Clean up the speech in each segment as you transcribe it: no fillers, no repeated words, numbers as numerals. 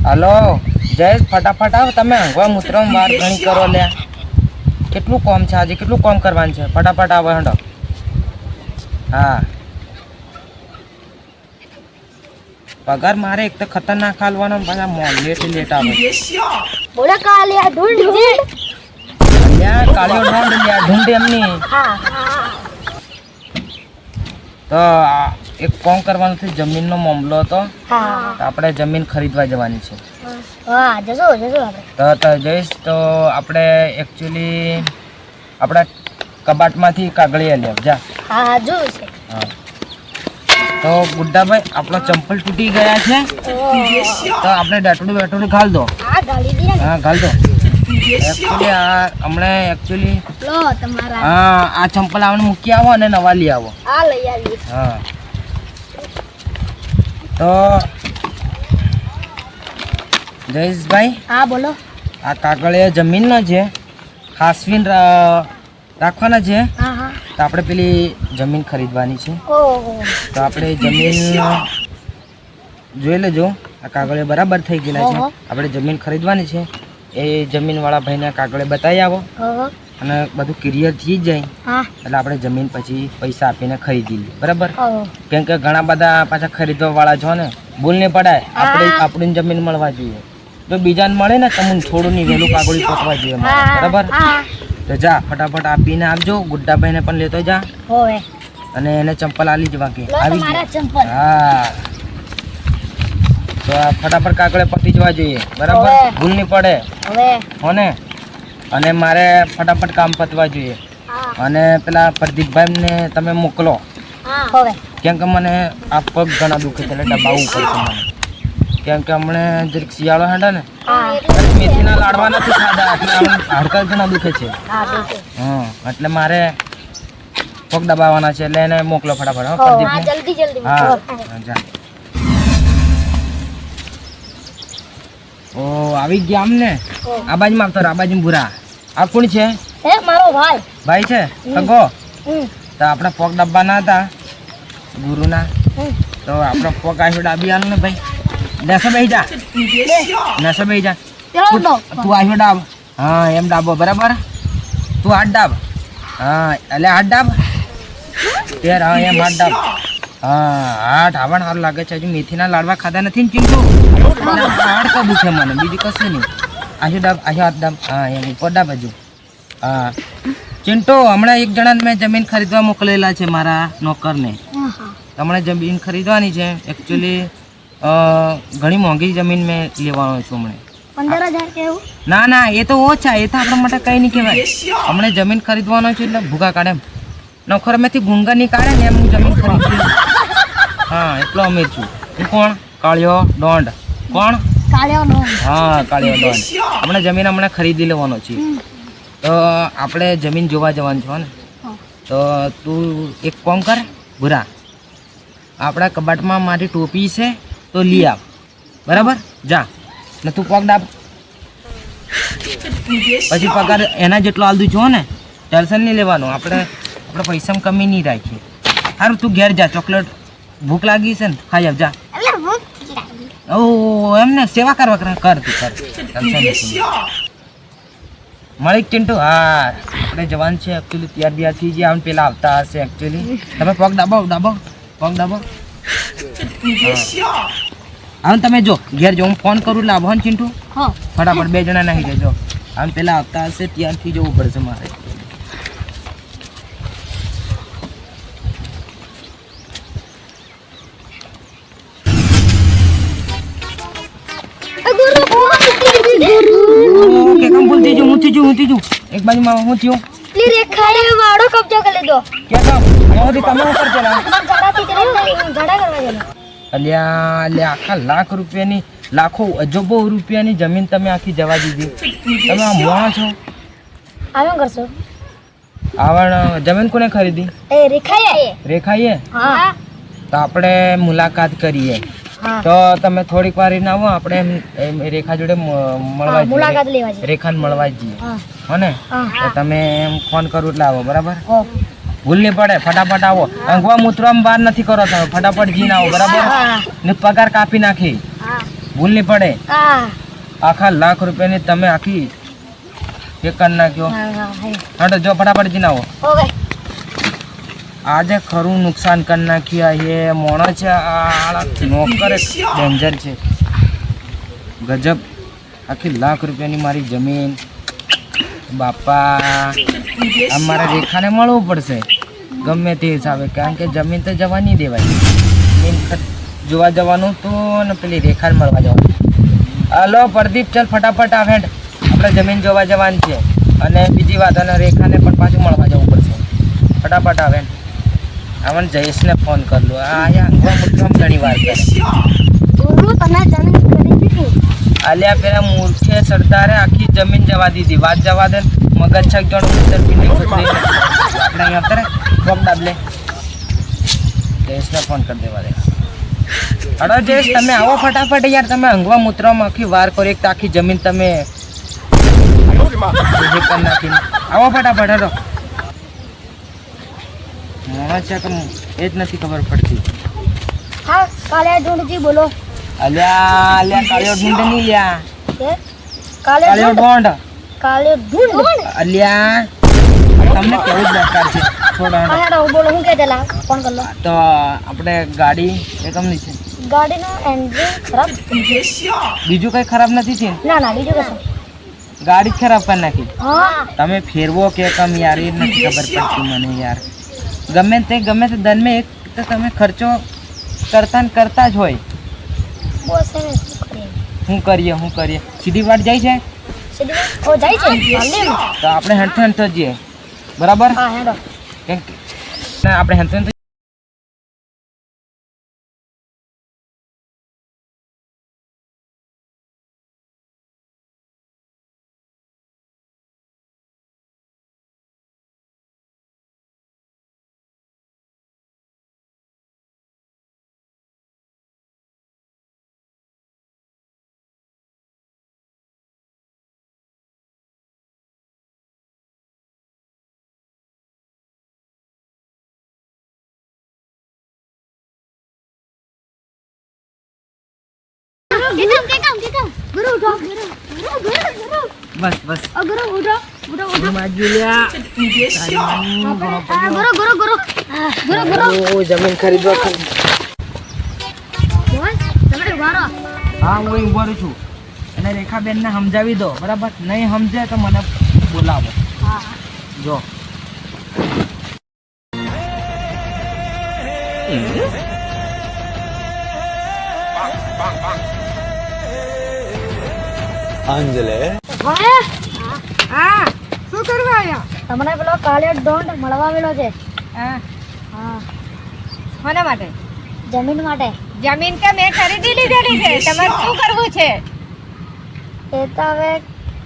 Hello Jayesh, ફટાફટ આવ. તમે હંગવા મૂત્રમાં વાર ઘણી કરો લ્યા. કેટલું કોમ છે આજે, કેટલું કોમ કરવાનું છે? ફટાફટ આવો હેડો. હા, પગાર મારે એક તો ખતરનાક હાલવાનો, પાછા લેટ આવે. બોલે કાલિયા ઢૂંઢ લ્યા કાળિયો ઢોંડ લ્યા, ઢૂંઢ એમની. હા તો એક કોમ કરવાનું છે, જમીનનો મામલો હતો. હા તો આપણે જમીન ખરીદવા જવાની છે. હા જજો આપણે તો જઈશ તો આપણે એકચ્યુઅલી આપણા કબાટમાંથી કાગળિયા લે જા. હા જોયું છે. હા, તો ગુડ્ડાભાઈ આપણો ચંપલ તૂટી ગયા છે, તો આપણે ડેટોડું ઘાલ દો. હા ગાડી દે હા ઘાલ દો. એકચ્યુઅલી આ હમણે એકચ્યુઅલી લો તમારા હા આ ચંપલ આવને મૂકી આવો અને નવા લઈ આવો. આ લઈ આવી. હા, તો જયેશભાઈ હા બોલો. આ કાગળિયા જમીનનો છે, હાસવીન રાખવાના છે. હા હા તો આપણે પેલી જમીન ખરીદવાની છે. ઓહો તો આપણે જમીન જોઈ લેજો. આ કાગળિયા બરાબર થઈ ગયેલા છે. આપણે જમીન ખરીદવાની છે. એ જમીનવાળા ભાઈને કાગળે બતાવી આવો ઓહો અને બધું ક્લિયર થઈ જાય હા એટલે આપણે જમીન પછી પૈસા આપીને ખરીદી લઈએ. બરાબર? ઓહો કેમ કે ઘણા બધા પાછા ખરીદવા વાળા છો ને, ભૂલ નહીં પડાય. આપણી જમીન મળવા જોઈએ. જો બીજાને મળે ને તમને થોડું ની વહેલું કાગળી પકવા જોઈએ. બરાબર? હા તો જા ફટાફટ આપીને આવજો. ગુડ્ડાભાઈને પણ લેતો જા હોવે અને એને ચંપલ આલી જવા કે લો આવી તમારા ગયા. ચંપલ. હા, તો આ ફટાફટ કાગળે પતી જવા જોઈએ. બરાબર? હવે. ભૂલ નહીં પડે હવે હોને. અને મારે ફટાફટ કામ પતવા જોઈએ. હા અને પેલા પ્રદીપભાઈને તમે મોકલો, હા હવે કેમ કે મને આ પગ ઘણા દુખે છે એટલે દબાવવું પડશે મને. કેમ કે હમણે જરીક શિયાળો હેડા ને, હા મેથીના લાડવા નથી ખાધા એટલે હાડકા ઘણા દુખે છે. હા બિલકુલ. હા, એટલે મારે પગ દબાવવાના છે એટલે એને મોકલો ફટાફટ. હા હા પ્રદીપને. જલ્દી હા મોકલો. હા, જા. ઓ આવી ગયા અમને. આ બાજુમાં આવતો આ બાજુ ભૂરા. આ કોણ છે? હે મારો ભાઈ. ભાઈ છે સગો. હમ તો આપણા પગ ડબ્બાના હતા ગુરુના, હમ તો આપણો પગ આવ્યો ડાબી આલો ને ભાઈ. નેસે બેહી જા, નેસે બેહી જા. ચલો દો. તું આવ્યો ડાબ. હા એમ ડાબો. બરાબર? તું હાથ ડાબ. હા એટલે હાથ ડાબ તેર. હા એમ હાથ ડાબ. હા હાથ આવણ સારું લાગે છે. હજુ મેથીના લાડવા ખાધા નથી ને ચીંટુ, હાડ કા દુખે મને, બીજું કશું નહીં. આવ્યો ડાબ, આવ્યો હાથ ડાબ. હા એમ ઉપર ડાબ હજુ. હા ચિંટુ, હમણાં એક જણાને મેં જમીન ખરીદવા મોકલેલા છે, મારા નોકરને. હમણાં જમીન ખરીદવાની છે. એકચ્યુઅલી ઘણી મોંઘી જમીન મેં લેવાનો છું હમણાં. 15,000 કે એવું? ના ના, એ તો ઓછા, એ તો આપણા માટે કંઈ નહીં કહેવાય. હમણાં જમીન ખરીદવાનો છે એટલે ભૂગા કાઢે એમ. નોકર મેથી ગુંગા નહીં કાઢે ને એમ હું જમીન ખરીદી. હા એટલો અમીર છું. હું કોણ? કાળિયો દોંડ. કોણ? કાળિયો નો. હા કાળિયો દોંડ. હમણાં જમીન હમણાં ખરીદી લેવાનો છે. તો આપણે જમીન જોવા જવાનું છો ને, તો તું એક કામ કર ભૂરા, આપણા કબાટમાં મારી ટોપી છે તો લઈ આવ. બરાબર? જા ને તું પગ ડાબ. પછી પગાર એના જેટલો આલદું છો ને, ટેન્શન નહીં લેવાનું. આપણે પૈસામાં કમી નહીં રાખીએ. સારું તું ઘેર જા, ચોકલેટ ભૂખ લાગી છે ને ખાઈ આવ જા. એટલે ભૂખ લાગી. ઓ એમને સેવા કરવા કર તું કર. ટેન્શન નથી. મળી ચિંટુ. હા આપણે જવાન છે એકચ્યુઅલી. ત્યાર બિયારથી જે આમ પેલા આવતા હશે એકચ્યુઅલી. તમે પગ દાબો દાબો, પગ દાબો. હા તમે જો ઘેર જો, હું ફોન કરું એટલે આવો ને ચિંટુ. હા ફટાફટ 2 જણા નાહી જજો. આમ પેલા આવતા હશે ત્યારથી જવું પડશે મારે. ઓકે કમ બોલતી જો, હું થયું એક બાજુમાં હું થયું. લી રેખાએ વાડો કબજો કરી લીધો. કે કામ મોદી તમે ઉપર ચલા. મને ઝાડાથી ઝાડા કરવા ગયેલો. અલ્યા આખા લાખ રૂપિયાની, લાખો અજબો રૂપિયાની જમીન તમે આખી જવા દીધી. તમે આ મોણા છો. આવ્યો કરશો? આવણ જમીન કોને ખરીદી? એ રેખાએ. રેખાઈએ. હા તો આપણે મુલાકાત કરીએ. હા તો તમે થોડીક વાર રહીને આવો, આપણે એમ રેખા જોડે મળવા મુલાકાત જઈએ. લેવા જઈએ. રેખાને મળવા જઈએ. હા હો ને? હા તો તમે એમ ફોન કરું એટલે આવો. બરાબર? હો ભૂલ નહીં પડે. ફટાફટ આવો. ઊંઘવા મૂતરામાં વાર નથી કરો તમે. ફટાફટ જીને આવો. બરાબર? હા ને પગાર કાપી નાખી. હા ભૂલ નહીં પડે. હા આખા લાખ રૂપિયાની તમે આખી એ કરી નાખ્યો. હા જો ફટાફટ જઈને આવો. ઓકે આજે ખરું નુકસાન કરી નાખ્યું. એ મોણો છે આ નોકર ડેન્જર છે. ગજબ. આખી લાખ રૂપિયાની મારી જમીન. બાપા આ મારા રેખાને મળવું પડશે ગમે તે હિસાબે, કારણ કે જમીન તો જવા નહીં દેવાય. જમીન જોવા જવાનું તો ને પેલી રેખાને મળવા જવાનું. હલો પ્રદીપ, ચાલ ફટાફટ આ હેડ, આપણે જમીન જોવા જવાની છે. અને બીજી વાત, અને રેખાને પણ પાછું મળવા જવું પડશે. ફટાફટ આવે. આમને જયેશને ફોન કર લો. અહીંયા ઘણી વાર કરે. બોલું તમે જમીન કરી દીધી. આલ્યા પેલા મૂર્ખે સરદારે આખી જમીન જવા દીધી. વાત જવા દે. મગજ છક જણ આપણે અહીંયા કરે ફોન દાબલે. જયેશને ફોન કરી દેવા દે. અડો જયેશ, તમે આવો ફટાફટ યાર. તમે અંગવા મૂત્રમાં આખી વાર કરો. એક તો આખી જમીન તમે કરી નાખીને આવો ફટાફટ. હડો મોણા છે કે એ જ નથી ખબર પડતી. હા કાલે ઢૂંઢજી બોલો. અલ્યા કાળિયો ઢૂંઢ નહીં લ્યા. કાલે કાળિયો ઢોંઢ. કાલે ઢૂંઢ. અલ્યા તમને કેવું જ દરકાર છે. થોડા હા બોલો. હું કહે દેલા ફોન કર લો. તો આપણે ગાડી એ કમની છે. ગાડીનો એન્જિન ખરાબ. બીજું કઈ ખરાબ નથી છે. ના ના બીજું કશું. ગાડી જ ખરાબ કરી નાખી. હા તમે ફેરવો કે કમ યાર એ નથી ખબર પડતી મને યાર. ગમે તે દનમાં એક તો તમે ખર્ચો કરતા જ હોય. બોસ એને શું કરીએ સીધી વાટ જાય છે. સીધી ઓ જાય છે જલ્દી. તો આપણે હેઠો જઈએ. બરાબર. હા હેડો. કેમ કે ના આપણે હેઠો ગુરુ ઉઠો. બસ ગુરુ ઉઠો. જમીન ખરીદવા તમે ઉભારો. હા હું ઉભો રહું છું. અને રેખાબેનને સમજાવી દો. બરાબર. નહીં સમજે તો મને બોલાવો. હા જો અંજલે હા શું કરવા આવ્યા? તમને પેલો કાળિયો ઢોંઢ મળવા આવેલો છે. હા હા કોના માટે? જમીન માટે. જમીન તો મેં ખરીદી લીધેલી છે. તમારે શું કરવું છે? એ તો હવે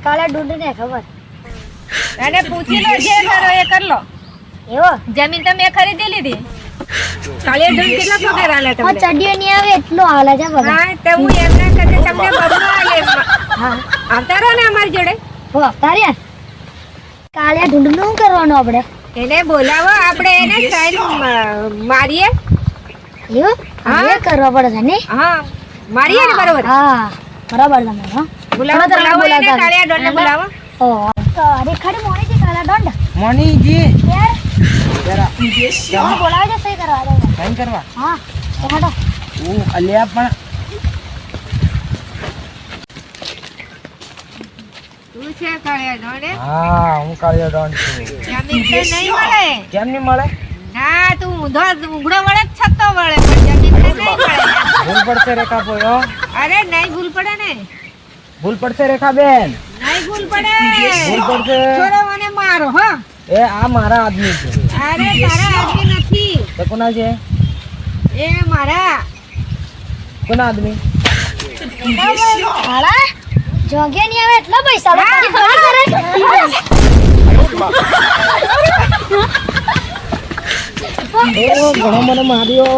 કાલે ઢૂંઢીને ખબર. અને પૂછી લો, જે કરો એ કરી લો. એવો જમીન તો મેં ખરીદી લીધી. કાલે ઢોંઢ કેટલા પગાર આલે હા તમને? ચડીયો નહીં આવે એટલો હાલે છે બધા. હા તો હું એમના કરતે તમને બબલો આલે. હા આવતા રહો ને અમારી જોડે. હો તાર્યા કાળિયા ઢૂંઢ નું કરવાનું આપણે. એને બોલાવો, આપણે એને સાઈન મારીએ. એવું હા. હવે કરવા પડે છે ને. હા મારીએ ને બરોબર. હા બરાબર તમે હા બોલાવો તમે બોલાવો એને બોલાવતા. કાળિયા ઢોંઢને બોલાવો. ઓ તો રેખાડી મોણી છે કાળા ઢોંઢ. મણીજી યાર જરા તમે બોલાવી દે સહી કરવા દે. સાઈન કરવા. હા તો હેડો. અલ્યા પણ તું છે કાળિયા ઢોંઢે? હા હું કાળિયો ઢોંઢ છું. જમીન તો નહીં મળે. કેમ નહીં મળે? ના તું ઊંઘડો વળે જ છતો વળે, પણ જમીન તો નહીં મળે. ભૂલ પડશે રેખા બોયો. અરે નહીં ભૂલ પડે ને. ભૂલ પડશે રેખાબેન. નહીં ભૂલ પડે. ભૂલ પડશે. છોડો મને મારો હો. એ આ મારા આદમી છે. અરે તારા આદમી નથી, તો કોના છે? એ મારા. કોના આદમી? હાલા જોગે નહીં આવે એટલા પૈસા તો તારી ખબર કરે. ઘણો મને માર્યો.